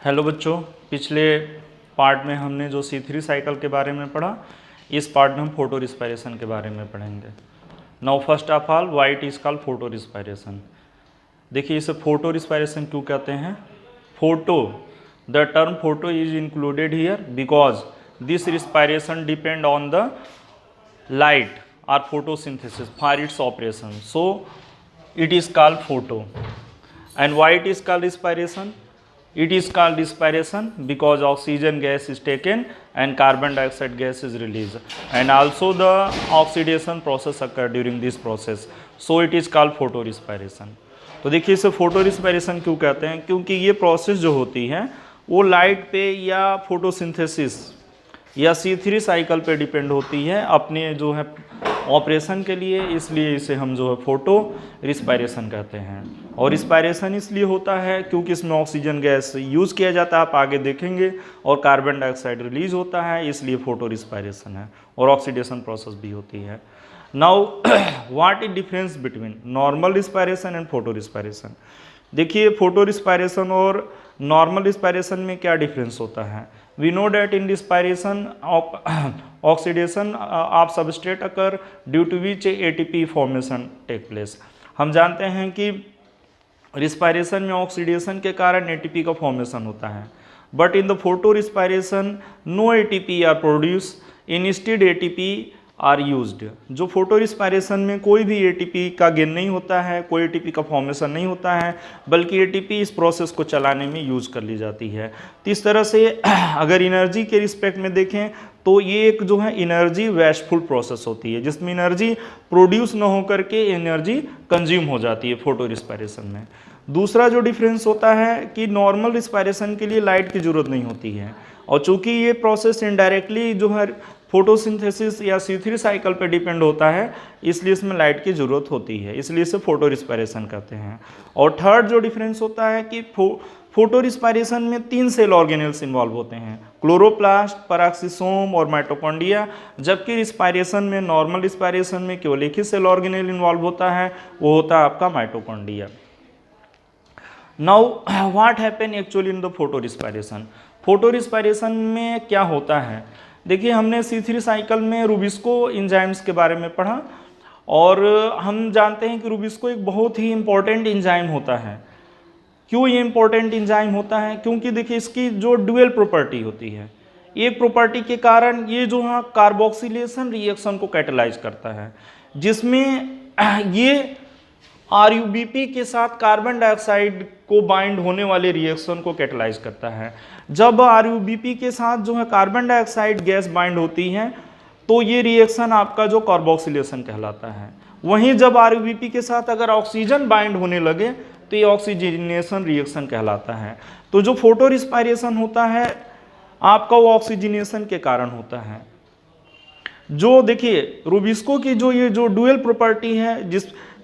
Hello बच्चों, पिछले part में हमने जो C3 साइकिल के बारे में पढ़ा, इस पार्ट में हम फोटो रिस्पायरेशन के बारे में पढ़ेंगे। Now first of all, why it is called photo respiration. देखिए, इसे फोटो रिस्पायरेशन क्यों कहते हैं। Photo, the term photo is included here because this respiration depend on the light or photosynthesis for its operation, so it is called photo. And why it is called respiration? It is called respiration because oxygen gas is taken and carbon dioxide gas is released, and also the oxidation process occur during this process, so it is called photo respiration. तो देखिए, इसे photo respiration क्यों कहते हैं, क्योंकि ये process जो होती है वो लाइट पे या फोटोसिंथेसिस या C3 साइकिल पे डिपेंड होती है अपने जो है ऑपरेशन के लिए, इसलिए इसे हम जो है फोटो रिस्पायरेशन कहते हैं। और रिस्पायरेशन इसलिए होता है क्योंकि इसमें ऑक्सीजन गैस यूज़ किया जाता है, आप आगे देखेंगे, और कार्बन डाइऑक्साइड रिलीज होता है, इसलिए फोटो रिस्पायरेशन है, और ऑक्सीडेशन प्रोसेस भी होती है। Now what is difference between normal respiration and photo respiration. देखिए, फोटो रिस्पायरेशन और नॉर्मल रिस्पायरेशन में क्या डिफरेंस होता है। We know that in respiration oxidation of substrate occur due to which ATP formation take place। हम जानते हैं कि रिस्पायरेशन में ऑक्सीडेशन के कारण ATP का फॉर्मेशन होता है, but in the photo respiration no ATP are produce, instead ATP are used. जो फोटो रिस्पायरेशन में कोई भी ATP का गेन नहीं होता है, कोई ATP का फॉर्मेशन नहीं होता है, बल्कि ATP इस प्रोसेस को चलाने में यूज़ कर ली जाती है। तो इस तरह से अगर एनर्जी के रिस्पेक्ट में देखें तो ये एक जो है एनर्जी वेस्टफुल प्रोसेस होती है, जिसमें एनर्जी प्रोड्यूस न होकर के एनर्जी कंज्यूम हो जाती है फोटो रिस्पायरेशन में। दूसरा जो डिफरेंस होता है कि नॉर्मल रिस्पायरेशन के लिए लाइट की ज़रूरत नहीं होती है, और चूँकि ये प्रोसेस इनडायरेक्टली जो है फोटोसिंथेसिस या C3 साइकिल पे डिपेंड होता है, इसलिए इसमें लाइट की ज़रूरत होती है, इसलिए इसे फोटो रिस्पायरेशन कहते हैं। और थर्ड जो डिफरेंस होता है कि फोटो रिस्पायरेशन में 3 सेल ऑर्गेनेल्स इन्वॉल्व होते हैं, क्लोरोप्लास्ट, पेरोक्सिसोम और माइटोकॉन्ड्रिया, जबकि रिस्पायरेशन में, नॉर्मल रिस्पायरेशन में केवल एक ही सेल ऑर्गेनेल इन्वॉल्व होता है, वो होता है आपका mitochondria. Now what happen actually in the photo respiration. Photo respiration में क्या होता है। देखिए, हमने C3 साइकिल में रूबिस्को एंजाइम्स के बारे में पढ़ा, और हम जानते हैं कि रूबिस्को एक बहुत ही इंपॉर्टेंट एंजाइम होता है। क्यों ये इंपॉर्टेंट एंजाइम होता है, क्योंकि देखिए इसकी जो ड्यूअल प्रॉपर्टी होती है, एक प्रॉपर्टी के कारण ये जो है कार्बोक्सिलेशन रिएक्शन को कैटेलाइज करता है, जिसमें ये RUBP के साथ कार्बन डाइऑक्साइड को बाइंड होने वाले रिएक्शन को कैटेलाइज करता है। जब RUBP के साथ जो है कार्बन डाइऑक्साइड गैस बाइंड होती है तो ये रिएक्शन आपका जो कार्बोक्सिलेशन कहलाता है। वहीं जब RUBP के साथ अगर ऑक्सीजन बाइंड होने लगे तो ये ऑक्सीजनेशन रिएक्शन कहलाता है। तो जो फोटो रिस्पायरेशन होता है आपका, वो ऑक्सीजनेशन के कारण होता है। जो देखिए रूबिस्को की जो ड्यूअल प्रॉपर्टी है,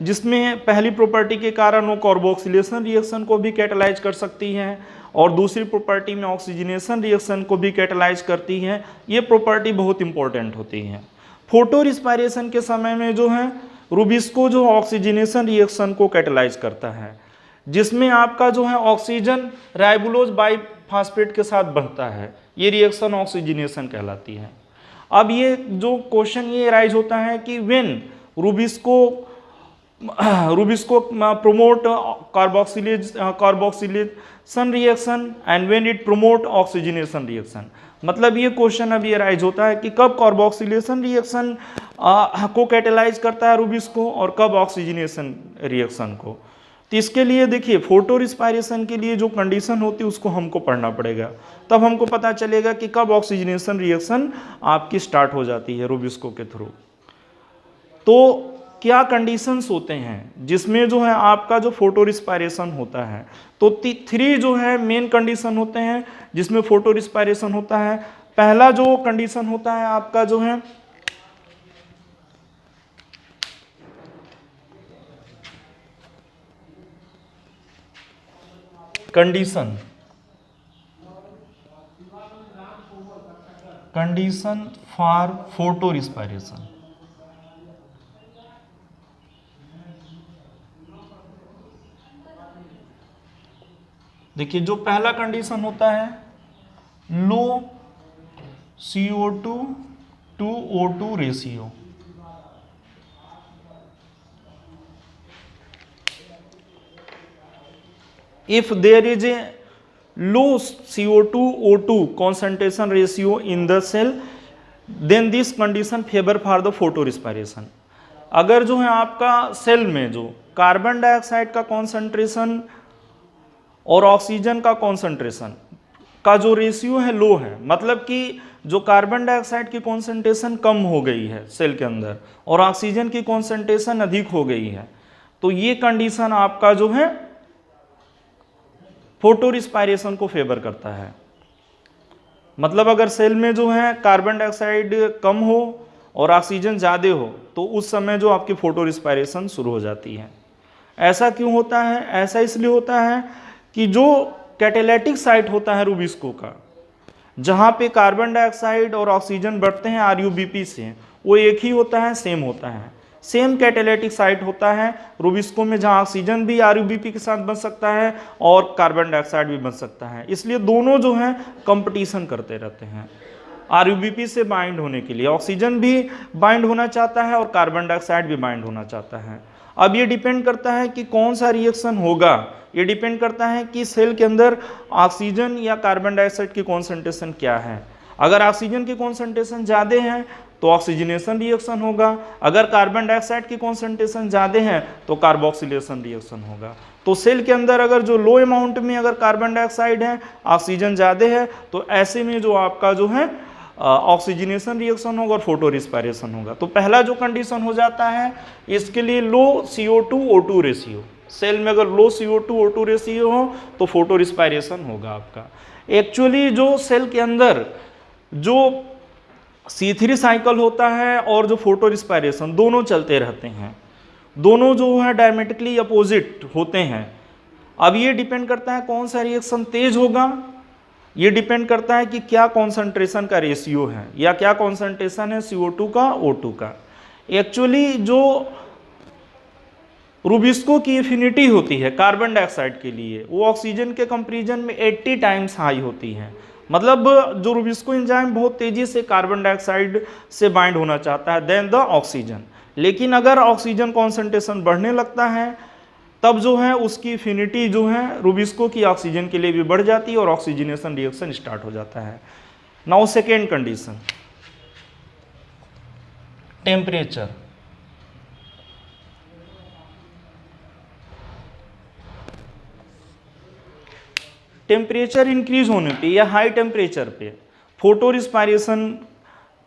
जिसमें पहली प्रॉपर्टी के कारण वो कार्बोक्सिलेशन रिएक्शन को भी कैटेलाइज कर सकती है, और दूसरी प्रॉपर्टी में ऑक्सीजनेशन रिएक्शन को भी कैटेलाइज करती है। ये प्रॉपर्टी बहुत इंपॉर्टेंट होती है। फोटो रिस्पायरेशन के समय में जो है रूबिस्को जो ऑक्सीजनेशन रिएक्शन को कैटेलाइज करता है, जिसमें आपका जो है ऑक्सीजन राइबोलोज बाइफॉस्फेट के साथ बनता है। ये रिएक्शन ऑक्सीजनेशन कहलाती है। अब ये जो क्वेश्चन ये राइज होता है कि when rubisco promote carboxylation reaction and when it promote oxygenation reaction। मतलब ये क्वेश्चन अभी राइज होता है कि कब कार्बोक्सिलेशन रिएक्शन को कैटेलाइज करता है रूबिस्को, और कब ऑक्सीजनेशन रिएक्शन को। तो इसके लिए देखिए, फोटो रिस्पायरेशन के लिए जो कंडीशन होती है उसको हमको पढ़ना पड़ेगा, तब हमको पता चलेगा कि कब ऑक्सीजनेशन रिएक्शन आपकी स्टार्ट हो जाती है रूबिस्को के थ्रू। तो क्या कंडीशंस होते हैं जिसमें जो है आपका जो फोटो रिस्पायरेशन होता है। तो 3 जो है मेन कंडीशन होते हैं जिसमें फोटो रिस्पायरेशन होता है। पहला जो कंडीशन होता है आपका जो है कंडीशन फॉर फोटो रिस्पायरेशन। देखिए जो पहला कंडीशन होता है लो CO2 to O2 ratio, if there is a low CO2 O2 concentration ratio in the cell then this condition favor for the photo respiration। अगर जो है आपका सेल में जो कार्बन डाइऑक्साइड का कॉन्सेंट्रेशन और ऑक्सीजन का कॉन्सेंट्रेशन का जो रेशियो है लो है, मतलब कि जो कार्बन डाइऑक्साइड की कॉन्सेंट्रेशन कम हो गई है सेल के अंदर और ऑक्सीजन की कॉन्सेंट्रेशन अधिक हो गई है, तो ये कंडीशन आपका जो है फोटो रिस्पायरेशन को फेवर करता है। मतलब अगर सेल में जो है कार्बन डाइऑक्साइड कम हो और ऑक्सीजन ज़्यादा हो तो उस समय जो आपकी फोटो रिस्पायरेशन शुरू हो जाती है। ऐसा क्यों होता है? ऐसा इसलिए होता है कि जो कैटालिटिक साइट होता है रूबिस्को का, जहाँ पे कार्बन डाइऑक्साइड और ऑक्सीजन बढ़ते हैं RUBP से, वो एक ही होता है, सेम होता है, सेम कैटालिटिक साइट होता है रूबिस्को में, जहाँ ऑक्सीजन भी RUBP के साथ बन सकता है और कार्बन डाइऑक्साइड भी बन सकता है। इसलिए दोनों जो हैं कंपटीशन करते रहते हैं RUBP से बाइंड होने के लिए। ऑक्सीजन भी बाइंड होना चाहता है और कार्बन डाइऑक्साइड भी बाइंड होना चाहता है। अब ये डिपेंड करता है कि कौन सा रिएक्शन होगा, ये डिपेंड करता है कि सेल के अंदर ऑक्सीजन या कार्बन डाइऑक्साइड की कॉन्सेंट्रेशन क्या है। अगर ऑक्सीजन की कॉन्सेंट्रेशन ज़्यादा है तो ऑक्सीजनेशन रिएक्शन होगा, अगर कार्बन डाइऑक्साइड की कॉन्सेंट्रेशन ज़्यादा है तो कार्बोक्सिलेशन रिएक्शन होगा। तो सेल के अंदर अगर जो लो अमाउंट में अगर कार्बन डाइऑक्साइड है, ऑक्सीजन ज़्यादा है, तो ऐसे में जो आपका जो है ऑक्सीजनेशन रिएक्शन होगा और फोटो रिस्पायरेशन होगा। तो पहला जो कंडीशन हो जाता है इसके लिए लो CO2 O2 रेशियो, सेल में अगर लो CO2 O2 रेशियो हो तो फोटो रिस्पायरेशन होगा आपका। एक्चुअली जो सेल के अंदर जो C3 साइकिल होता है और जो फोटो रिस्पायरेशन दोनों चलते रहते हैं, दोनों जो है डायमेट्रिकली अपोजिट होते हैं। अब ये डिपेंड करता है कौन सा रिएक्शन तेज होगा, ये डिपेंड करता है कि क्या कॉन्सेंट्रेशन का रेशियो है या क्या कॉन्सेंट्रेशन है CO2 का O2 का। एक्चुअली जो रूबिस्को की एफिनिटी होती है कार्बन डाइऑक्साइड के लिए वो ऑक्सीजन के कंपैरिजन में 80 टाइम्स हाई होती है। मतलब जो रूबिस्को एंजाइम बहुत तेजी से कार्बन डाइऑक्साइड से बाइंड होना चाहता है देन द ऑक्सीजन। लेकिन अगर ऑक्सीजन कॉन्सेंट्रेशन बढ़ने लगता है तब जो है उसकी एफिनिटी जो है रूबिस्को की ऑक्सीजन के लिए भी बढ़ जाती है और ऑक्सीजनेशन रिएक्शन स्टार्ट हो जाता है। Now second condition, temperature. Temperature increase होने पे या हाई टेम्परेचर पे फोटो रिस्पायरेशन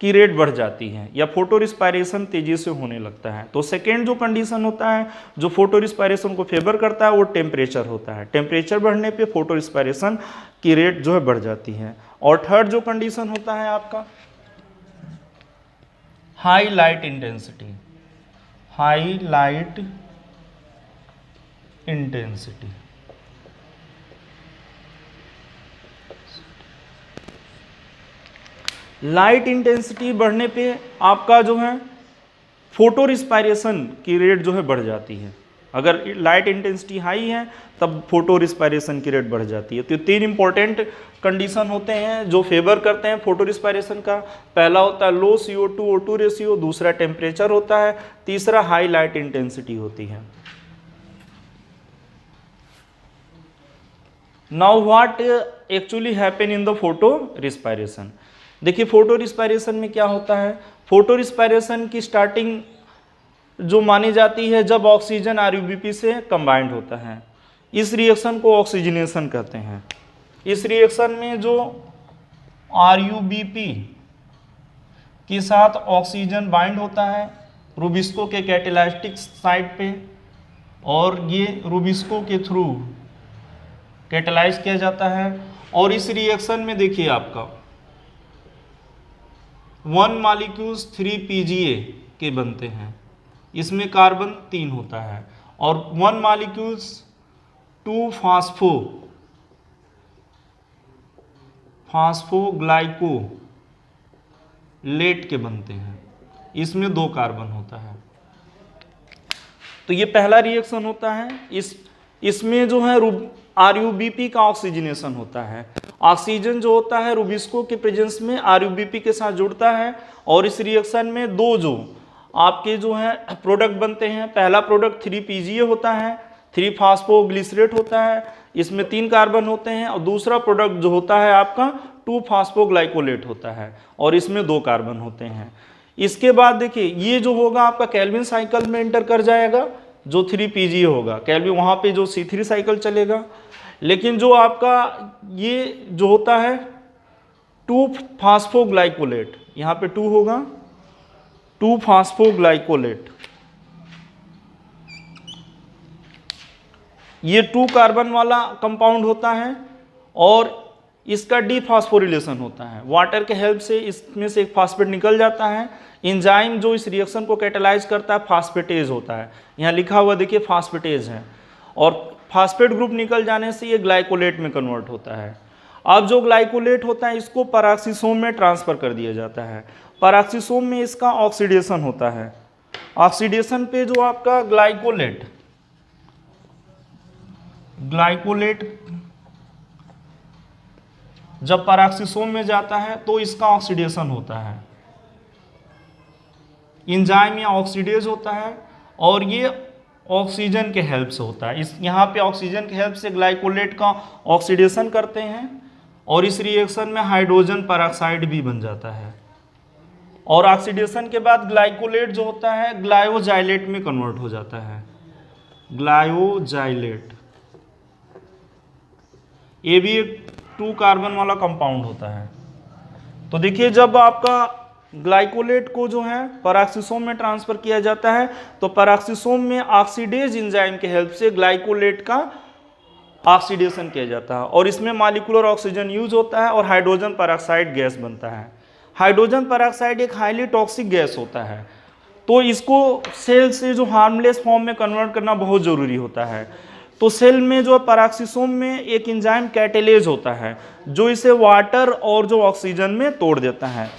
की रेट बढ़ जाती है या फोटो रिस्पायरेशन तेजी से होने लगता है। तो सेकेंड जो कंडीशन होता है जो फोटो रिस्पायरेशन को फेवर करता है वो टेम्परेचर होता है। टेम्परेचर बढ़ने पे फोटो रिस्पायरेशन की रेट जो है बढ़ जाती है। और थर्ड जो कंडीशन होता है आपका high light intensity, high light intensity. Light intensity बढ़ने पे आपका जो है फोटो रिस्पायरेशन की रेट जो है बढ़ जाती है। अगर लाइट इंटेंसिटी हाई है तब फोटो रिस्पायरेशन की रेट बढ़ जाती है। तो तीन इंपॉर्टेंट कंडीशन होते हैं जो फेवर करते हैं फोटो रिस्पायरेशन का। पहला होता है लो CO2 O2 रेशियो, दूसरा टेम्परेचर होता है, तीसरा हाई लाइट इंटेंसिटी होती है। Now what actually happen in the photo respiration. देखिए फोटो रिस्पायरेशन में क्या होता है, फोटो रिस्पायरेशन की स्टार्टिंग जो मानी जाती है जब ऑक्सीजन RUBP से कंबाइंड होता है। इस रिएक्शन को ऑक्सीजनेशन कहते हैं। इस रिएक्शन में जो RUBP के साथ ऑक्सीजन बाइंड होता है रूबिस्को के कैटालिटिक साइट पे और ये रूबिस्को के थ्रू कैटालाइज किया जाता है। और इस रिएक्शन में देखिए आपका 1 मॉलिक्यूल्स 3 PGA के बनते हैं, इसमें कार्बन 3 होता है, और 1 मॉलिक्यूल्स 2 फास्फोग्लाइकोलेट के बनते हैं, इसमें 2 कार्बन होता है। तो ये पहला रिएक्शन होता है। इसमें जो है RUBP का ऑक्सीजनेशन होता है। ऑक्सीजन जो होता है रुबिस्को के प्रेजेंस में RUBP के साथ जुड़ता है और इस रिएक्शन में दो जो आपके जो है प्रोडक्ट बनते हैं। पहला प्रोडक्ट 3PGA होता है, 3-फास्फोग्लिसरेट होता है, इसमें 3 कार्बन होते हैं। और दूसरा प्रोडक्ट जो होता है आपका 2-फास्फोग्लाइकोलेट होता है और इसमें 2 कार्बन होते हैं। इसके बाद देखिए ये जो होगा आपका केल्विन साइकिल में एंटर कर जाएगा, जो 3PGA होगा केल्विन, वहाँ पे जो C3 साइकिल चलेगा। लेकिन जो आपका ये जो होता है 2-फास्फोग्लाइकोलेट, यहाँ पे 2 होगा, 2-फास्फोग्लाइकोलेट, ये 2 कार्बन वाला कंपाउंड होता है और इसका डीफॉस्फोरिलेशन होता है। वाटर के हेल्प से इसमें से एक फास्फेट निकल जाता है। एंजाइम जो इस रिएक्शन को कैटालाइज करता है फास्फेटेज होता है, यहाँ लिखा हुआ देखिए फास्फेटेज है। और फास्फेट ग्रुप निकल जाने से ये ग्लाइकोलेट में कन्वर्ट होता है। अब जो ग्लाइकोलेट होता है इसको पैराक्सीसोम में ट्रांसफर कर दिया जाता है। पैराक्सीसोम में इसका ऑक्सीडेशन होता है। ऑक्सीडेशन पे जो आपका ग्लाइकोलेट जब पैराक्सीसोम में जाता है तो इसका ऑक्सीडेशन होता है, एंजाइम या ऑक्सीडेज होता है और ये ऑक्सीजन के हेल्प से होता है। इस यहाँ पे ऑक्सीजन के हेल्प से ग्लाइकोलेट का ऑक्सीडेशन करते हैं और इस रिएक्शन में हाइड्रोजन पेरोक्साइड भी बन जाता है। और ऑक्सीडेशन के बाद ग्लाइकोलेट जो होता है ग्लायोजाइलेट में कन्वर्ट हो जाता है, ग्लायोजाइलेट। ये भी एक 2 कार्बन वाला कंपाउंड होता है। तो देखिए जब आपका ग्लाइकोलेट को जो है पैराक्सीसोम में ट्रांसफर किया जाता है तो पैराक्सीसोम में ऑक्सीडेज एंजाइम के हेल्प से ग्लाइकोलेट का ऑक्सीडेशन किया जाता है और इसमें मॉलिक्यूलर ऑक्सीजन यूज होता है और हाइड्रोजन पेरोक्साइड गैस बनता है। हाइड्रोजन पेरोक्साइड एक हाईली टॉक्सिक गैस होता है, तो इसको सेल से जो हार्मलेस फॉर्म में कन्वर्ट करना बहुत ज़रूरी होता है। तो सेल में जो पैराक्सीसोम में एक एंजाइम कैटेलेज होता है जो इसे वाटर और जो ऑक्सीजन में तोड़ देता है।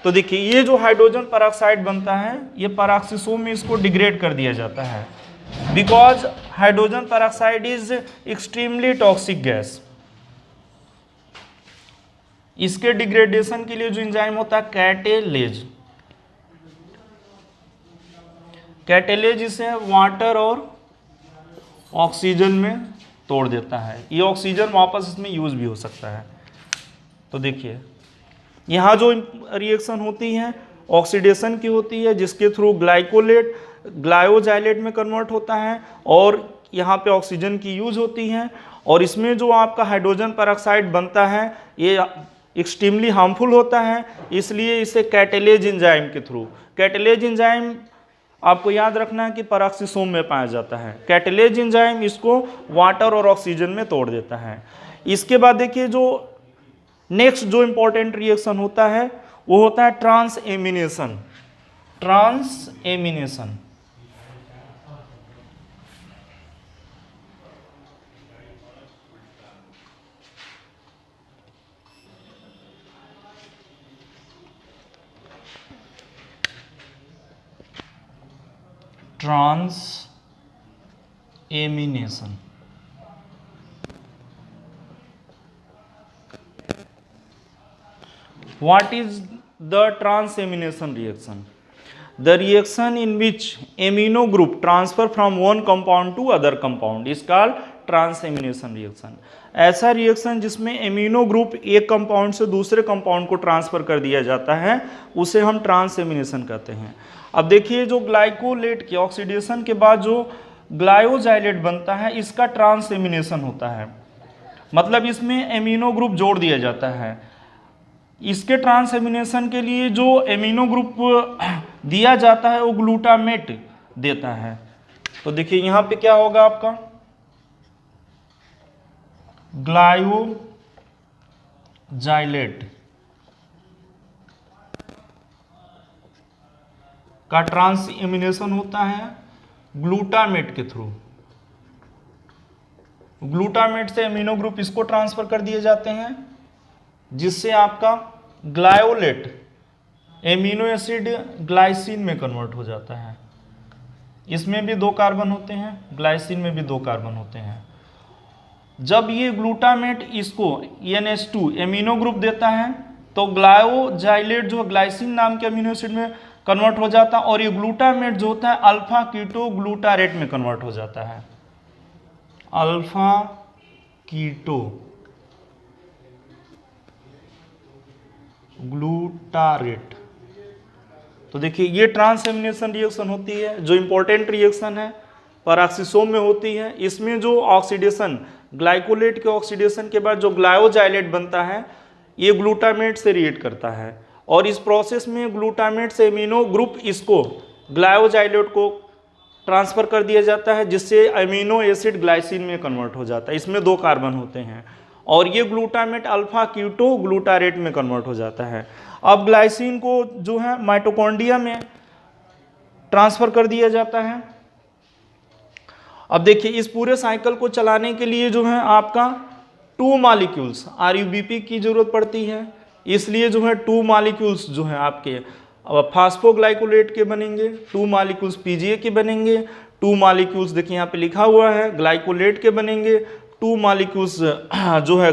तो देखिए ये जो हाइड्रोजन पेरोक्साइड बनता है ये पैराक्सीसोम में इसको डिग्रेड कर दिया जाता है, because hydrogen peroxide is extremely toxic gas. इसके डिग्रेडेशन के लिए जो एंजाइम होता है कैटेलेज, कैटेलेज इसे वाटर और ऑक्सीजन में तोड़ देता है। ये ऑक्सीजन वापस इसमें यूज भी हो सकता है। तो देखिए यहाँ जो रिएक्शन होती है ऑक्सीडेशन की होती है जिसके थ्रू ग्लाइकोलेट ग्लायोजाइलेट में कन्वर्ट होता है और यहाँ पे ऑक्सीजन की यूज होती है। और इसमें जो आपका हाइड्रोजन पेरोक्साइड बनता है ये एक्सट्रीमली हार्मफुल होता है, इसलिए इसे कैटेलेज एंजाइम के थ्रू, कैटेलेज एंजाइम आपको याद रखना है कि पैराक्सीसोम में पाया जाता है। कैटेलेज एंजाइम इसको वाटर और ऑक्सीजन में तोड़ देता है। इसके बाद देखिए जो नेक्स्ट जो इंपॉर्टेंट रिएक्शन होता है वो होता है transamination. Transamination transamination What is the transamination reaction? The reaction in which amino group transfer from one compound to other compound is called transamination reaction. ऐसा रिएक्शन जिसमें एमिनो ग्रुप एक compound से दूसरे कंपाउंड को ट्रांसफर कर दिया जाता है उसे हम ट्रांसएमिनेशन कहते हैं। अब देखिए जो ग्लाइकोलेट के ऑक्सीडेशन के बाद जो ग्लायोजाइलेट बनता है इसका ट्रांसएमिनेशन होता है, मतलब इसमें एमिनो ग्रुप जोड़ दिया जाता है। इसके ट्रांसएमिनेशन के लिए जो एमिनो ग्रुप दिया जाता है वो ग्लूटामेट देता है। तो देखिए यहाँ पे क्या होगा आपका ग्लायोजाइलेट का ट्रांसएमिनेशन होता है ग्लूटामेट के थ्रू। ग्लूटामेट से एमिनो ग्रुप इसको ट्रांसफर कर दिए जाते हैं जिससे आपका ग्लायोलेट एमिनो एसिड ग्लाइसिन में कन्वर्ट हो जाता है। इसमें भी 2 कार्बन होते हैं, ग्लाइसिन में भी 2 कार्बन होते हैं। जब ये ग्लूटामेट इसको NH2 एमिनो ग्रुप देता है तो ग्लायोजाइलेट जो ग्लाइसिन नाम के अमीनो एसिड में कन्वर्ट हो जाता है और ये ग्लूटामेट जो होता है अल्फा कीटो ग्लूटारेट में कन्वर्ट हो जाता है, अल्फा कीटो ग्लूटारेट। तो देखिए ये ट्रांसएमिनेशन रिएक्शन होती है जो इंपॉर्टेंट रिएक्शन है, पैराक्सिसोम में होती है। इसमें जो ऑक्सीडेशन, ग्लाइकोलेट के ऑक्सीडेशन के बाद जो ग्लायोजाइलेट बनता है ये ग्लूटामेट से रिएक्ट करता है और इस प्रोसेस में ग्लूटामेट से एमिनो ग्रुप इसको ग्लायोजाइलेट को ट्रांसफर कर दिया जाता है जिससे अमीनो एसिड ग्लाइसिन में कन्वर्ट हो जाता है। इसमें 2 कार्बन होते हैं और ये ग्लूटामेट अल्फा कीटो ग्लूटारेट में कन्वर्ट हो जाता है। अब ग्लाइसिन को जो है माइटोकॉन्ड्रिया में ट्रांसफर कर दिया जाता है। अब देखिए इस पूरे साइकिल को चलाने के लिए जो है आपका 2 मॉलिक्यूल्स RUBP की जरूरत पड़ती है, इसलिए जो है 2 मॉलिक्यूल्स जो है आपके फास्फोग्लाइकोलेट के बनेंगे, 2 मॉलिक्यूल्स PGA के बनेंगे, 2 मॉलिक्यूल्स देखिए यहाँ पे लिखा हुआ है ग्लाइकोलेट के बनेंगे, 2 मॉलिक्यूल्स जो है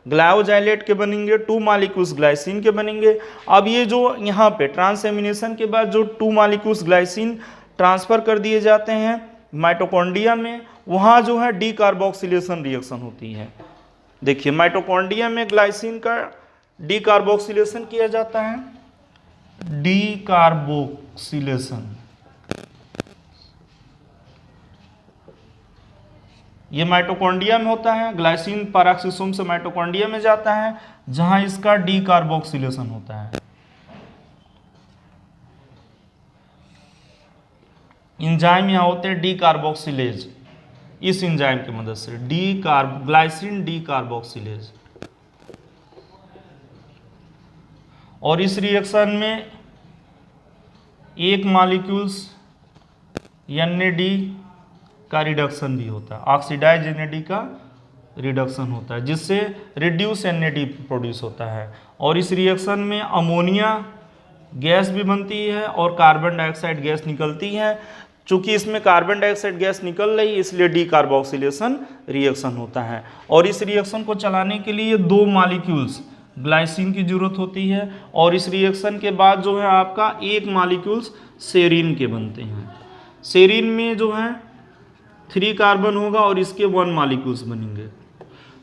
ग्लायोजाइलेट के बनेंगे, 2 मॉलिक्यूल्स ग्लाइसिन के बनेंगे। अब ये जो यहाँ पे ट्रांसएमिनेशन के बाद जो 2 मॉलिक्यूल्स ग्लाइसिन ट्रांसफर कर दिए जाते हैं माइटोकॉन्ड्रिया में, वहाँ जो है डीकार्बोक्सिलेशन रिएक्शन होती है। देखिए माइटोकॉन्ड्रिया में ग्लाइसिन का डीकार्बोक्सिलेशन किया जाता है, डीकार्बोक्सिलेशन। ये माइटोकॉन्ड्रिया में होता है, ग्लाइसिन पैराक्सिसोम से माइटोकॉन्ड्रिया में जाता है जहां इसका डीकार्बोक्सिलेशन होता है। एंजाइम यहां होते हैं डीकार्बोक्सिलेज, इस एंजाइम की मदद से ग्लाइसिन डीकार्बोक्सिलेज। और इस रिएक्शन में 1 मॉलिक्यूल्स NAD का रिडक्शन भी होता है, ऑक्सीडाइज NAD का रिडक्शन होता है जिससे रिड्यूस NAD प्रोड्यूस होता है। और इस रिएक्शन में अमोनिया गैस भी बनती है और कार्बन डाइऑक्साइड गैस निकलती है। चूंकि इसमें कार्बन डाइऑक्साइड गैस निकल रही है इसलिए डीकार्बोक्सिलेशन रिएक्शन होता है। और इस रिएक्शन को चलाने के लिए 2 मॉलिक्यूल्स ग्लाइसिन की जरूरत होती है और इस रिएक्शन के बाद जो है आपका 1 मॉलिक्यूल्स सेरीन के बनते हैं। सेरीन में जो है 3 कार्बन होगा और इसके 1 मॉलिक्यूल्स बनेंगे।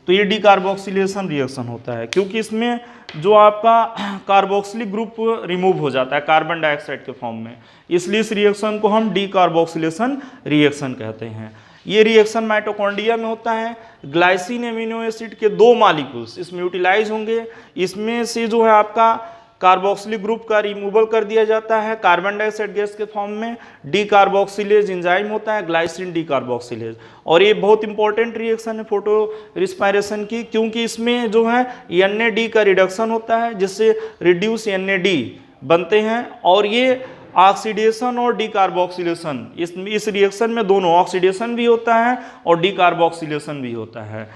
तो ये डीकार्बोक्सिलेशन रिएक्शन होता है क्योंकि इसमें जो आपका कार्बोक्सिलिक ग्रुप रिमूव हो जाता है कार्बन डाइऑक्साइड के फॉर्म में, इसलिए इस रिएक्शन को हम डीकार्बोक्सिलेशन रिएक्शन कहते हैं। ये रिएक्शन माइटोकॉन्ड्रिया में होता है। ग्लाइसिन एमिनो एसिड के 2 मॉलिक्यूल्स इसमें यूटिलाइज होंगे, इसमें से जो है आपका कार्बोक्सिलिक ग्रुप का रिमूवल कर दिया जाता है कार्बन डाइऑक्साइड गैस के फॉर्म में। डीकार्बोक्सिलेज एंजाइम होता है ग्लाइसिन डीकार्बोक्सिलेज। और ये बहुत इंपॉर्टेंट रिएक्शन है फोटो रिस्पायरेशन की क्योंकि इसमें जो है NAD का रिडक्शन होता है जिससे रिड्यूस NAD बनते हैं। और ये ऑक्सीडेशन और डीकार्बोक्सिलेशन इस रिएक्शन में दोनों ऑक्सीडेशन भी होता है और डीकार्बोक्सिलेशन भी होता है।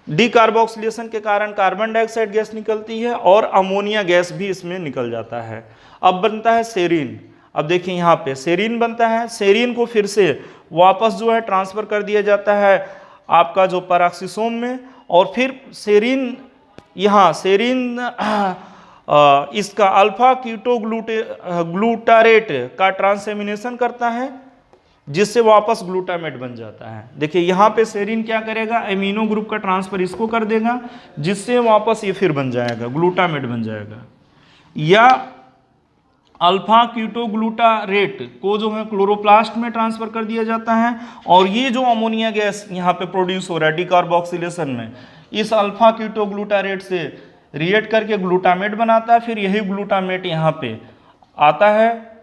डीकार्बोक्सिलेशन के कारण कार्बन डाइऑक्साइड गैस निकलती है और अमोनिया गैस भी इसमें निकल जाता है। अब बनता है सेरीन। अब देखिए यहाँ पे सेरीन बनता है, सेरीन को फिर से वापस जो है ट्रांसफर कर दिया जाता है आपका जो पैराक्सिसोम में और फिर सेरीन यहाँ सेरीन इसका अल्फा कीटो ग्लूटारेट का ट्रांसएमिनेशन करता है जिससे वापस ग्लूटामेट बन जाता है। देखिए यहाँ पे सेरीन क्या करेगा, एमिनो ग्रुप का ट्रांसफर इसको कर देगा जिससे वापस ये फिर बन जाएगा ग्लूटामेट बन जाएगा। या अल्फा कीटो ग्लूटारेट को जो है क्लोरोप्लास्ट में ट्रांसफर कर दिया जाता है और ये जो अमोनिया गैस यहाँ पे प्रोड्यूस हो रहा है डीकार्बोक्सिलेशन में, इस अल्फा कीटो ग्लूटारेट से रिएक्ट करके ग्लूटामेट बनाता है। फिर यही ग्लूटामेट यहाँ पे आता है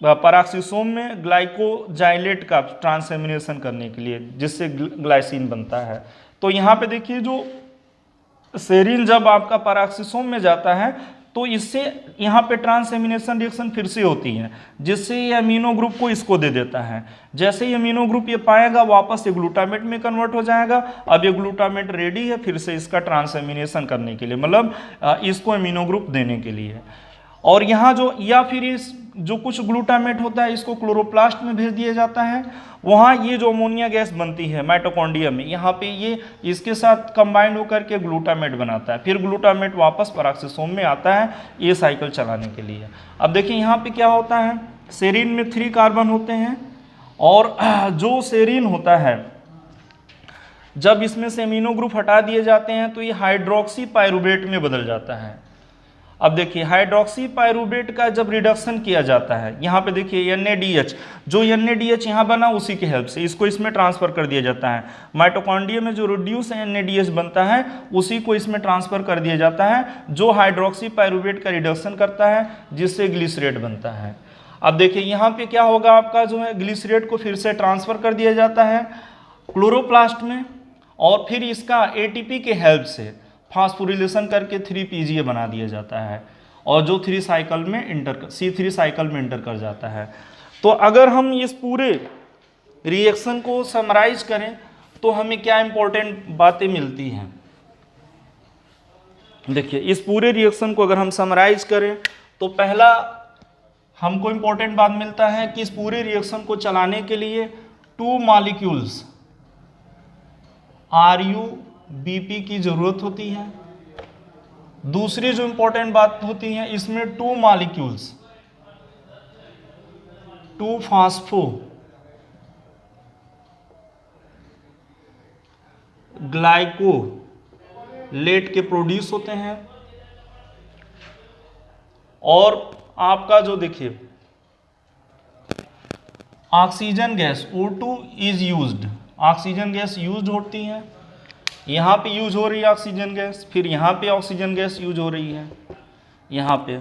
पैराक्सिसोम में ग्लाइकोजाइलेट का ट्रांसएमिनेशन करने के लिए जिससे ग्लाइसिन बनता है। तो यहाँ पे देखिए जो सेरीन जब आपका पैराक्सिसोम में जाता है तो इससे यहाँ पे ट्रांसएमिनेशन रिएक्शन फिर से होती है जिससे ये अमीनो ग्रुप को इसको दे देता है। जैसे ही अमीनो ग्रुप ये पाएगा वापस ये ग्लूटामेट में कन्वर्ट हो जाएगा। अब ये ग्लूटामेट रेडी है फिर से इसका ट्रांसएमिनेशन करने के लिए, मतलब इसको अमीनो ग्रुप देने के लिए। और यहाँ जो या फिर इस जो कुछ ग्लूटामेट होता है इसको क्लोरोप्लास्ट में भेज दिया जाता है, वहाँ ये जो अमोनिया गैस बनती है माइटोकॉन्ड्रिया में, यहाँ पे ये इसके साथ कंबाइंड होकर के ग्लूटामेट बनाता है, फिर ग्लूटामेट वापस पराक्सीसोम में आता है ये साइकिल चलाने के लिए। अब देखिए यहाँ पे क्या होता है, सेरीन में 3 कार्बन होते हैं और जो सेरीन होता है जब इसमें से एमिनो ग्रुप हटा दिए जाते हैं तो ये हाइड्रोक्सी पायरुवेट में बदल जाता है। अब देखिए हाइड्रोक्सी पायरुवेट का जब रिडक्शन किया जाता है, यहाँ पे देखिए NADH, जो NADH यहाँ बना उसी के हेल्प से इसको इसमें ट्रांसफर कर दिया जाता है। माइटोकॉन्ड्रिया में जो रिड्यूस NADH बनता है उसी को इसमें ट्रांसफर कर दिया जाता है, जो हाइड्रोक्सी पायरुवेट का रिडक्शन करता है जिससे ग्लिसरेट बनता है। अब देखिए यहाँ पे क्या होगा, आपका जो है ग्लिसरेट को फिर से ट्रांसफर कर दिया जाता है क्लोरोप्लास्ट में और फिर इसका ATP के हेल्प से फास्फोरिलेशन करके 3-PGA बना दिया जाता है और जो C3 साइकिल में इंटर कर जाता है। तो अगर हम इस पूरे रिएक्शन को समराइज करें तो हमें क्या इंपॉर्टेंट बातें मिलती हैं। देखिए इस पूरे रिएक्शन को अगर हम समराइज करें तो पहला हमको इंपॉर्टेंट बात मिलता है कि इस पूरे रिएक्शन को चलाने के लिए 2 मॉलिक्यूल्स RuBP की जरूरत होती है। दूसरी जो इंपॉर्टेंट बात होती है इसमें 2 मॉलिक्यूल्स 2-फॉस्फोग्लाइकोलेट के प्रोड्यूस होते हैं और आपका जो देखिए oxygen gas O2 is used, oxygen gas use होती है, यहाँ पे यूज हो रही है ऑक्सीजन गैस, फिर यहाँ पे ऑक्सीजन गैस यूज हो रही है यहाँ पे।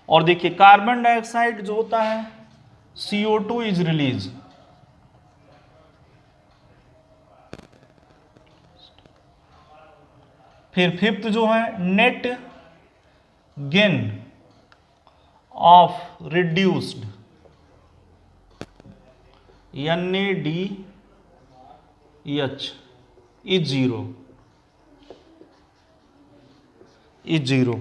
और देखिए कार्बन डाइऑक्साइड जो होता है CO2 इज रिलीज, फिर फिफ्थ जो है net gain of reduced NADH is zero.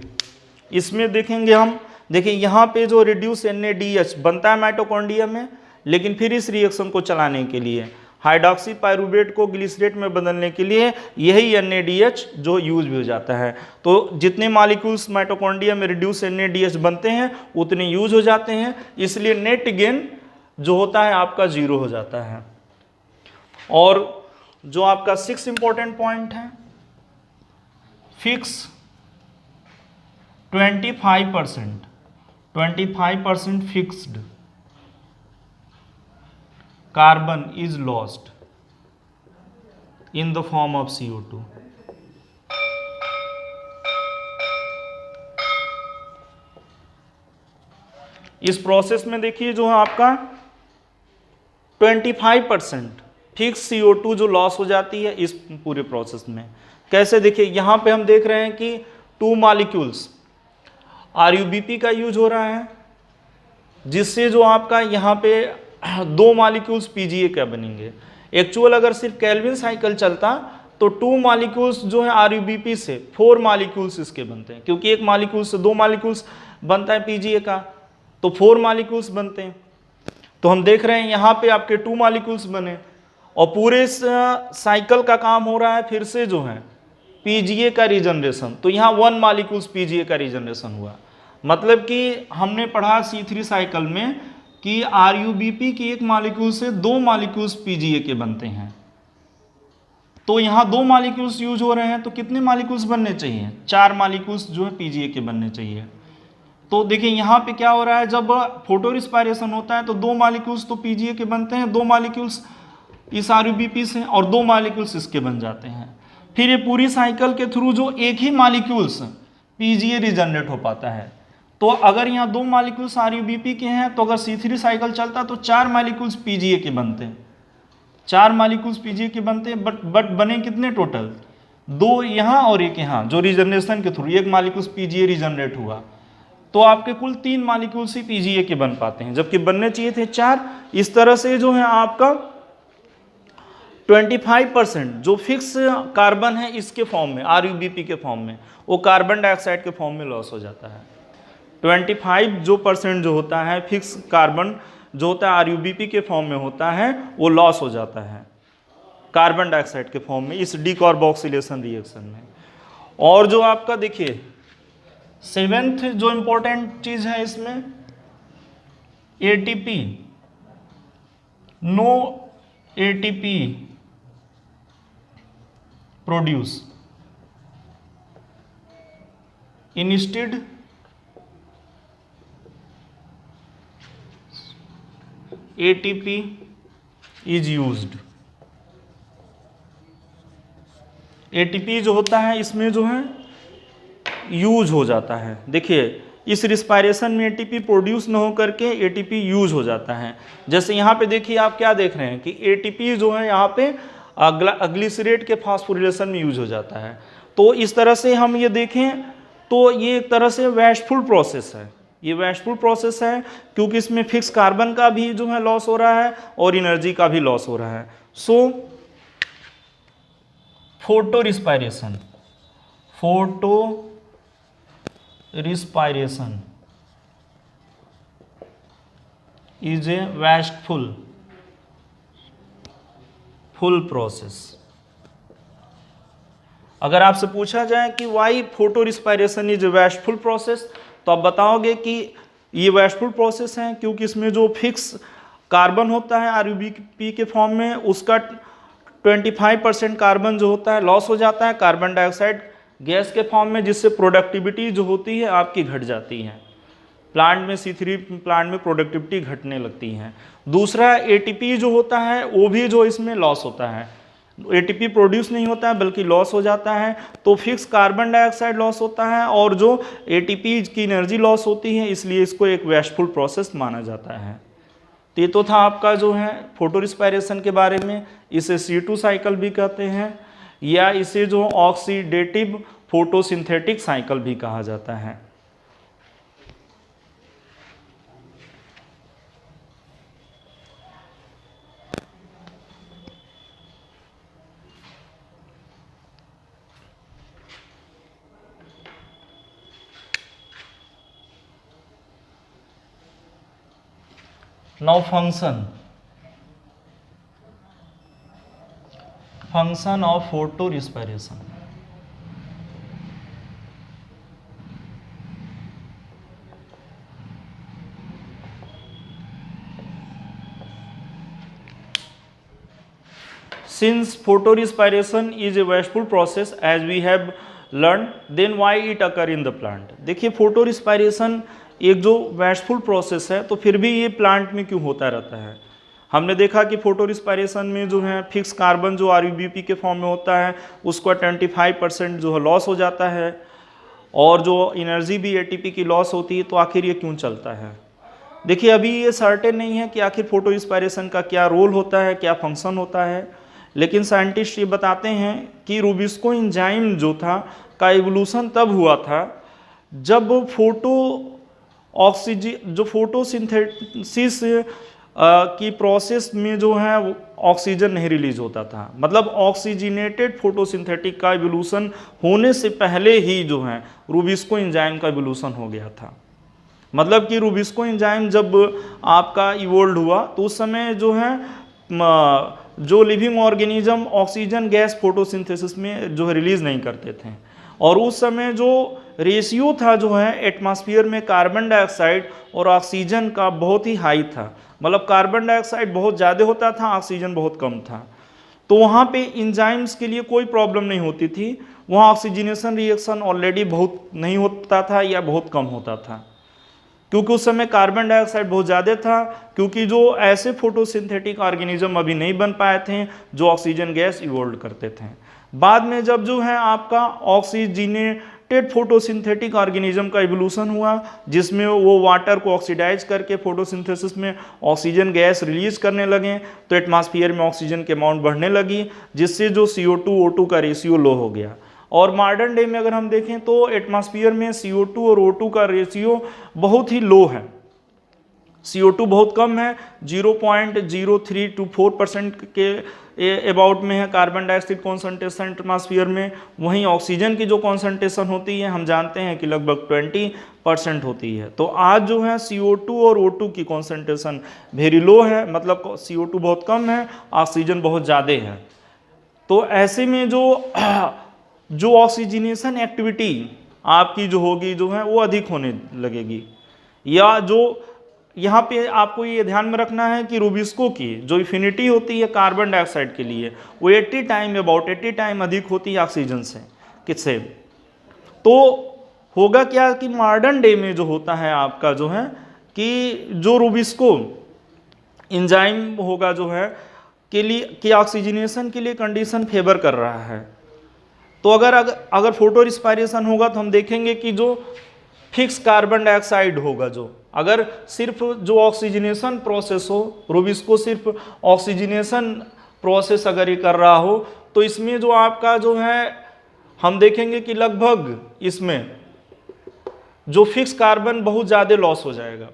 इसमें देखेंगे हम, देखिए यहाँ पे जो रिड्यूस NADH बनता है माइटोकॉन्ड्रिया में, लेकिन फिर इस रिएक्शन को चलाने के लिए हाइड्रोक्सी पायरुवेट को ग्लिसरेट में बदलने के लिए यही NADH जो यूज भी हो जाता है। तो जितने मॉलिक्यूल्स माइटोकॉन्ड्रिया में रिड्यूस NADH बनते हैं उतने यूज हो जाते हैं, इसलिए नेट गेन जो होता है आपका 0 हो जाता है। और जो आपका 6 इंपॉर्टेंट पॉइंट है, fix 25% fixed carbon is lost in the form of CO2। इस प्रोसेस में देखिए जो है आपका 25% फिक्स CO2 जो लॉस हो जाती है इस पूरे प्रोसेस में। कैसे, देखिए यहाँ पे हम देख रहे हैं कि 2 मॉलिक्यूल्स RuBP का यूज हो रहा है, जिससे जो आपका यहाँ पे 2 मॉलिक्यूल्स PGA का बनेंगे। एक्चुअल अगर सिर्फ केल्विन साइकिल चलता तो 2 मॉलिक्यूल्स जो है RuBP से 4 मॉलिक्यूल्स इसके बनते हैं, क्योंकि एक मॉलिक्यूल से 2 मॉलिक्यूल्स बनता है PGA का, तो 4 मॉलिक्यूल्स बनते हैं। तो हम देख रहे हैं यहाँ पे आपके 2 मॉलिक्यूल्स बने और पूरे साइकिल का काम हो रहा है फिर से जो है PGA का रीजनरेशन। तो यहाँ 1 मॉलिक्यूल्स PGA का रीजनरेशन हुआ। मतलब कि हमने पढ़ा C3 साइकिल में कि RuBP की एक मॉलिक्यूल से 2 मॉलिक्यूल्स PGA के बनते हैं। तो यहाँ 2 मॉलिक्यूल्स यूज हो रहे हैं, तो कितने मॉलिक्यूल्स बनने चाहिए? 4 मॉलिक्यूल्स जो है PGA के बनने चाहिए। तो देखिए यहाँ पे क्या हो रहा है, जब फोटो रिस्पायरेशन होता है तो 2 मॉलिक्यूल्स तो PGA के बनते हैं, 2 मॉलिक्यूल्स इस RuBP से और 2 मॉलिक्यूल्स इसके बन जाते हैं। फिर ये पूरी साइकिल के थ्रू जो एक ही मॉलिक्यूल्स PGA रीजनरेट हो पाता है। तो अगर यहाँ 2 मॉलिक्यूल्स RuBP के हैं तो अगर C3 साइकिल चलता तो 4 मॉलिक्यूल्स PGA के बनते हैं, 4 मॉलिक्यूल्स PGA के बनते हैं। बट बने कितने टोटल? 2 यहाँ और एक यहाँ, जो रीजनरेशन के थ्रू एक मॉलिक्यूल्स PGA रीजनरेट हुआ, तो आपके कुल 3 मॉलिक्यूल्स ही PGA के बन पाते हैं, जबकि बनने चाहिए थे 4। इस तरह से जो है आपका 25% जो फिक्स कार्बन है इसके फॉर्म में RuBP के फॉर्म में, वो कार्बन डाइऑक्साइड के फॉर्म में लॉस हो जाता है। 25 जो % जो होता है फिक्स कार्बन जो होता है RuBP के फॉर्म में होता है वो लॉस हो जाता है कार्बन डाइऑक्साइड के फॉर्म में इस डीकार्बोक्सिलेशन रिएक्शन में। और जो आपका देखिए 7th जो इंपॉर्टेंट चीज है इसमें ATP, no ATP produce, instead ATP is used. ATP जो होता है इसमें जो है यूज हो जाता है। देखिए इस रिस्पायरेशन में ATP प्रोड्यूस न हो करके ATP यूज हो जाता है। जैसे यहाँ पे देखिए आप क्या देख रहे हैं कि ATP जो है यहाँ पे ग्लिसरेट के फास्फोरिलेशन में यूज हो जाता है। तो इस तरह से हम ये देखें तो ये एक तरह से वेस्टफुल प्रोसेस है, ये वेस्टफुल प्रोसेस है क्योंकि इसमें फिक्स कार्बन का भी जो है लॉस हो रहा है और एनर्जी का भी लॉस हो रहा है। So photo respiration is a wasteful process. अगर आपसे पूछा जाए कि why photo respiration is a wasteful process तो आप बताओगे कि ये वेस्टफुल प्रोसेस है क्योंकि इसमें जो फिक्स कार्बन होता है RuBP के फॉर्म में उसका 25% कार्बन जो होता है लॉस हो जाता है कार्बन डाइऑक्साइड गैस के फॉर्म में, जिससे प्रोडक्टिविटी जो होती है आपकी घट जाती है। प्लांट में C3 प्लांट में प्रोडक्टिविटी घटने लगती है। दूसरा ATP जो होता है वो भी जो इसमें लॉस होता है, ATP प्रोड्यूस नहीं होता है बल्कि लॉस हो जाता है। तो फिक्स कार्बन डाइऑक्साइड लॉस होता है और जो ATP की एनर्जी लॉस होती है, इसलिए इसको एक वेस्टफुल प्रोसेस माना जाता है। तो ये तो था आपका जो है फोटो रिस्पायरेशन के बारे में। इसे C2 साइकिल भी कहते हैं या इसे जो ऑक्सीडेटिव फोटोसिंथेटिक साइकिल भी कहा जाता है। Now function of photo respiration. Since photorespiration is a wasteful process as we have learned, then why it occur in the plant? देखिए फोटोरिस्पायरेशन एक जो वेस्टफुल प्रोसेस है तो फिर भी ये प्लांट में क्यों होता रहता है। हमने देखा कि फोटोरिस्पायरेशन में जो है फिक्स कार्बन जो RuBP के फॉर्म में होता है उसका 25% जो है लॉस हो जाता है और जो एनर्जी भी ATP की लॉस होती है। तो आखिर ये क्यों चलता है? देखिए अभी ये सर्टेन नहीं है कि आखिर फोटोरिस्पायरेशन का क्या रोल होता है, क्या फंक्शन होता है, लेकिन साइंटिस्ट ये बताते हैं कि रूबिस्को एंजाइम जो था का इवोल्यूशन तब हुआ था जब फोटोसिंथेसिस की प्रोसेस में जो है ऑक्सीजन नहीं रिलीज होता था। मतलब ऑक्सीजनेटेड फोटोसिंथेटिक का इवोल्यूशन होने से पहले ही जो है रूबिस्को एंजाइम का इवोल्यूशन हो गया था। मतलब कि रूबिस्को एंजाइम जब आपका इवोल्व हुआ तो उस समय जो है जो living organism oxygen gas photosynthesis में जो है रिलीज नहीं करते थे और उस समय जो रेशियो था जो है एटमॉस्फेयर में कार्बन डाइऑक्साइड और ऑक्सीजन का बहुत ही हाई था। मतलब कार्बन डाइऑक्साइड बहुत ज़्यादा होता था, ऑक्सीजन बहुत कम था। तो वहाँ पे एंजाइम्स के लिए कोई प्रॉब्लम नहीं होती थी, वहाँ ऑक्सीजनेशन रिएक्शन ऑलरेडी बहुत नहीं होता था या बहुत कम होता था क्योंकि उस समय कार्बन डाइऑक्साइड बहुत ज़्यादा था, क्योंकि जो ऐसे फोटोसिंथेटिक ऑर्गेनिज्म अभी नहीं बन पाए थे जो ऑक्सीजन गैस इवोल्व करते थे। बाद में जब जो है आपका ऑक्सीजनेटेड फोटोसिंथेटिक ऑर्गेनिज्म का इवोल्यूशन हुआ जिसमें वो वाटर को ऑक्सीडाइज करके फोटोसिंथेसिस में ऑक्सीजन गैस रिलीज करने लगे तो एटमॉस्फेयर में ऑक्सीजन की अमाउंट बढ़ने लगी जिससे जो CO2 O2 का रेशियो लो हो गया। और मॉडर्न डे में अगर हम देखें तो एटमॉस्फेयर में CO2 और O2 का रेशियो बहुत ही लो है। CO2 बहुत कम है, 0.03 to 4% के अबाउट में है कार्बन डाइऑक्साइड कॉन्सेंट्रेशन एटमॉस्फेयर में। वहीं ऑक्सीजन की जो कॉन्सेंट्रेशन होती है हम जानते हैं कि लगभग 20% होती है। तो आज जो है CO2 और O2 की कॉन्सेंट्रेशन वेरी लो है, मतलब CO2 बहुत कम है, ऑक्सीजन बहुत ज़्यादा है। तो ऐसे में जो ऑक्सीजनेशन एक्टिविटी आपकी जो होगी जो है वो अधिक होने लगेगी। या जो यहाँ पे आपको ये ध्यान में रखना है कि रूबिस्को की जो इफिनिटी होती है कार्बन डाइऑक्साइड के लिए वो 80 टाइम अधिक होती है ऑक्सीजन से। किससे? तो होगा क्या कि मॉडर्न डे में जो होता है आपका जो है कि जो रूबिस्को एंजाइम होगा जो है के लिए कि ऑक्सीजनेशन के लिए कंडीशन फेवर कर रहा है। तो अगर फोटो रिस्पायरेशन होगा तो हम देखेंगे कि जो फिक्स कार्बन डाइऑक्साइड होगा, जो अगर सिर्फ जो ऑक्सीजनेशन प्रोसेस हो, रूबिस्को सिर्फ ऑक्सीजनेशन प्रोसेस अगर ये कर रहा हो तो इसमें जो आपका जो है हम देखेंगे कि लगभग इसमें जो फिक्स कार्बन बहुत ज़्यादा लॉस हो जाएगा।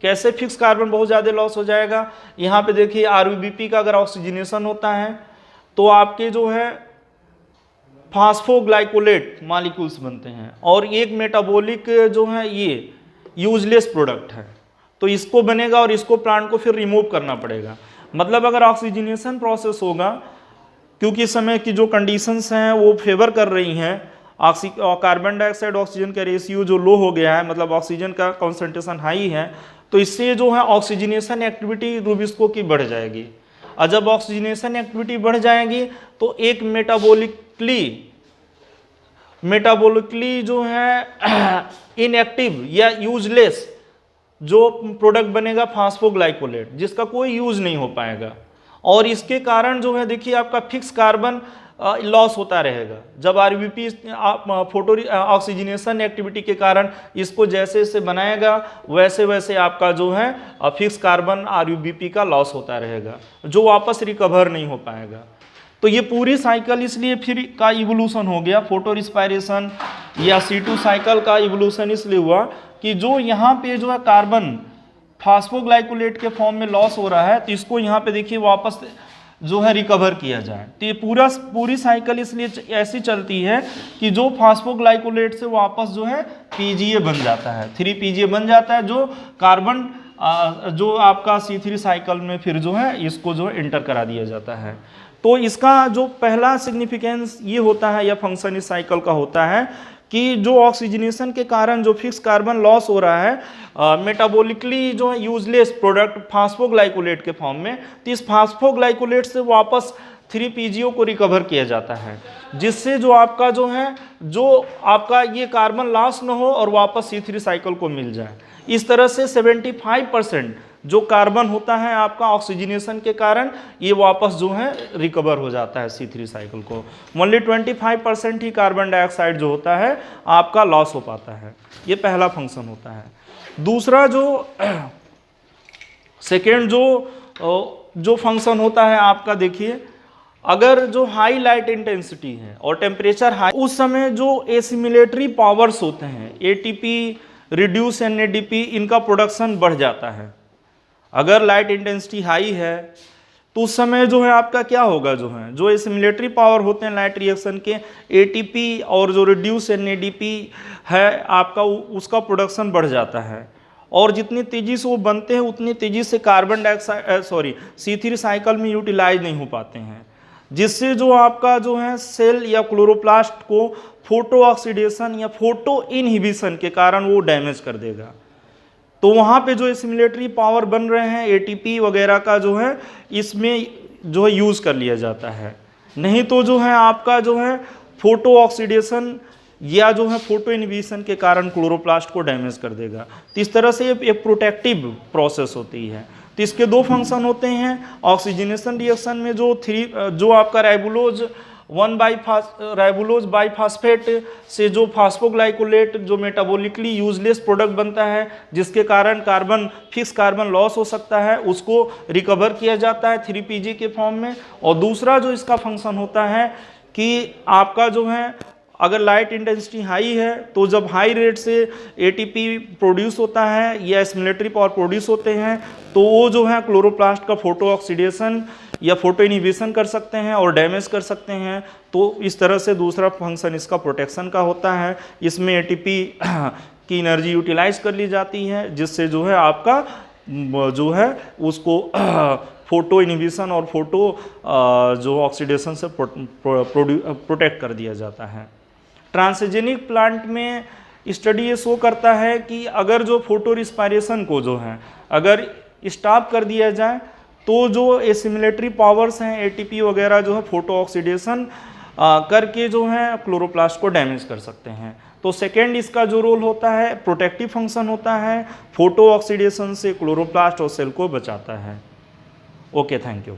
कैसे फिक्स कार्बन बहुत ज़्यादा लॉस हो जाएगा? यहाँ पे देखिए RBP का अगर ऑक्सीजनेशन होता है तो आपके जो है फास्फोग्लाइकोलेट मॉलिक्यूल्स बनते हैं और एक मेटाबॉलिक जो है ये यूजलेस प्रोडक्ट है, तो इसको बनेगा और इसको प्लांट को फिर रिमूव करना पड़ेगा। मतलब अगर ऑक्सीजनेशन प्रोसेस होगा, क्योंकि इस समय की जो कंडीशंस हैं वो फेवर कर रही हैं, कार्बन डाइऑक्साइड ऑक्सीजन का रेशियो जो लो हो गया है, मतलब ऑक्सीजन का कॉन्सेंट्रेशन हाई है, तो इससे जो है ऑक्सीजनेशन एक्टिविटी रूबिस्को की बढ़ जाएगी। और जब ऑक्सीजनेशन एक्टिविटी बढ़ जाएगी तो एक मेटाबॉलिकली जो है इनएक्टिव या यूजलेस जो प्रोडक्ट बनेगा फास्फोग्लाइकोलेट, जिसका कोई यूज नहीं हो पाएगा। और इसके कारण जो है देखिए आपका फिक्स कार्बन लॉस होता रहेगा। जब RBP फोटो ऑक्सीजनेशन एक्टिविटी के कारण इसको जैसे जैसे बनाएगा वैसे वैसे आपका जो है फिक्स कार्बन RBP का लॉस होता रहेगा, जो वापस रिकवर नहीं हो पाएगा। तो ये पूरी साइकिल इसलिए फिर का इवोल्यूशन हो गया, फोटो रिस्पायरेशन या C2 साइकिल का इवोल्यूशन इसलिए हुआ कि जो यहाँ पे जो है कार्बन फास्फोग्लाइकोलेट के फॉर्म में लॉस हो रहा है तो इसको यहाँ पे देखिए वापस जो है रिकवर किया जाए। तो ये पूरी साइकिल इसलिए ऐसी चलती है कि जो फास्फोग्लाइकोलेट से वापस जो है PGA बन जाता है, 3PGA बन जाता है, जो कार्बन जो आपका C3 साइकिल में फिर जो है इसको जो है इंटर करा दिया जाता है। तो इसका जो पहला सिग्निफिकेंस ये होता है या फंक्शन इस साइकिल का होता है कि जो ऑक्सीजनेशन के कारण जो फिक्स कार्बन लॉस हो रहा है मेटाबॉलिकली जो है यूजलेस प्रोडक्ट फास्फोग्लाइकोलेट के फॉर्म में, तो इस फास्फोग्लाइकोलेट से वापस 3PGO को रिकवर किया जाता है, जिससे जो आपका जो है जो आपका ये कार्बन लॉस न हो और वापस C3 साइकिल को मिल जाए। इस तरह से 75% जो कार्बन होता है आपका ऑक्सीजनेशन के कारण ये वापस जो है रिकवर हो जाता है C3 साइकिल को। ओनली 25% ही कार्बन डाइऑक्साइड जो होता है आपका लॉस हो पाता है। ये पहला फंक्शन होता है। दूसरा जो सेकेंड जो फंक्शन होता है आपका देखिए, अगर जो हाई लाइट इंटेंसिटी है और टेम्परेचर हाई, उस समय जो एसिमिलेटरी पावर्स होते हैं ATP, रिड्यूस NADP, इनका प्रोडक्शन बढ़ जाता है। अगर लाइट इंटेंसिटी हाई है तो उस समय जो है आपका क्या होगा, जो एसिमिलेटरी पावर होते हैं लाइट रिएक्शन के ATP और जो रिड्यूस NADP है आपका उसका प्रोडक्शन बढ़ जाता है। और जितनी तेज़ी से वो बनते हैं उतनी तेज़ी से कार्बन डाइऑक्साइड C3 साइकिल में यूटिलाइज नहीं हो पाते हैं, जिससे जो आपका जो है सेल या क्लोरोप्लास्ट को फोटो ऑक्सीडेशन या फोटो इनहिबिशन के कारण वो डैमेज कर देगा। तो वहाँ पे जो एसिमिलेटरी पावर बन रहे हैं ATP वगैरह का जो है इसमें जो है यूज़ कर लिया जाता है। नहीं तो जो है आपका जो है फोटो ऑक्सीडेशन या जो है फोटो इनहिबिशन के कारण क्लोरोप्लास्ट को डैमेज कर देगा। तो इस तरह से एक प्रोटेक्टिव प्रोसेस होती है। तो इसके दो फंक्शन होते हैं। ऑक्सीजनेशन रिएक्शन में जो आपका राइबोलोज बाइफास्फेट से जो फास्फोग्लाइकोलेट जो मेटाबॉलिकली यूजलेस प्रोडक्ट बनता है, जिसके कारण फिक्स कार्बन लॉस हो सकता है, उसको रिकवर किया जाता है 3PG के फॉर्म में। और दूसरा जो इसका फंक्शन होता है कि आपका जो है अगर लाइट इंटेंसिटी हाई है तो जब हाई रेट से एटीपी प्रोड्यूस होता है या एसिमिलेटरी पावर प्रोड्यूस होते हैं तो वो जो है क्लोरोप्लास्ट का फोटो ऑक्सीडेशन या फोटो इनहिबिशन कर सकते हैं और डैमेज कर सकते हैं। तो इस तरह से दूसरा फंक्शन इसका प्रोटेक्शन का होता है। इसमें एटीपी की एनर्जी यूटिलाइज कर ली जाती है जिससे जो है आपका जो है उसको फोटो इनहिबिशन और फोटो जो ऑक्सीडेशन से प्रोटेक्ट कर दिया जाता है। ट्रांसजेनिक प्लांट में स्टडी ये शो करता है कि अगर जो फोटो रिस्पायरेशन को जो है अगर स्टॉप कर दिया जाए तो जो एसिमिलेटरी पावर्स हैं एटीपी वगैरह जो है फोटो ऑक्सीडेशन करके जो है क्लोरोप्लास्ट को डैमेज कर सकते हैं। तो सेकेंड इसका जो रोल होता है प्रोटेक्टिव फंक्शन होता है, फोटो ऑक्सीडेशन से क्लोरोप्लास्ट और सेल को बचाता है। Okay, thank you.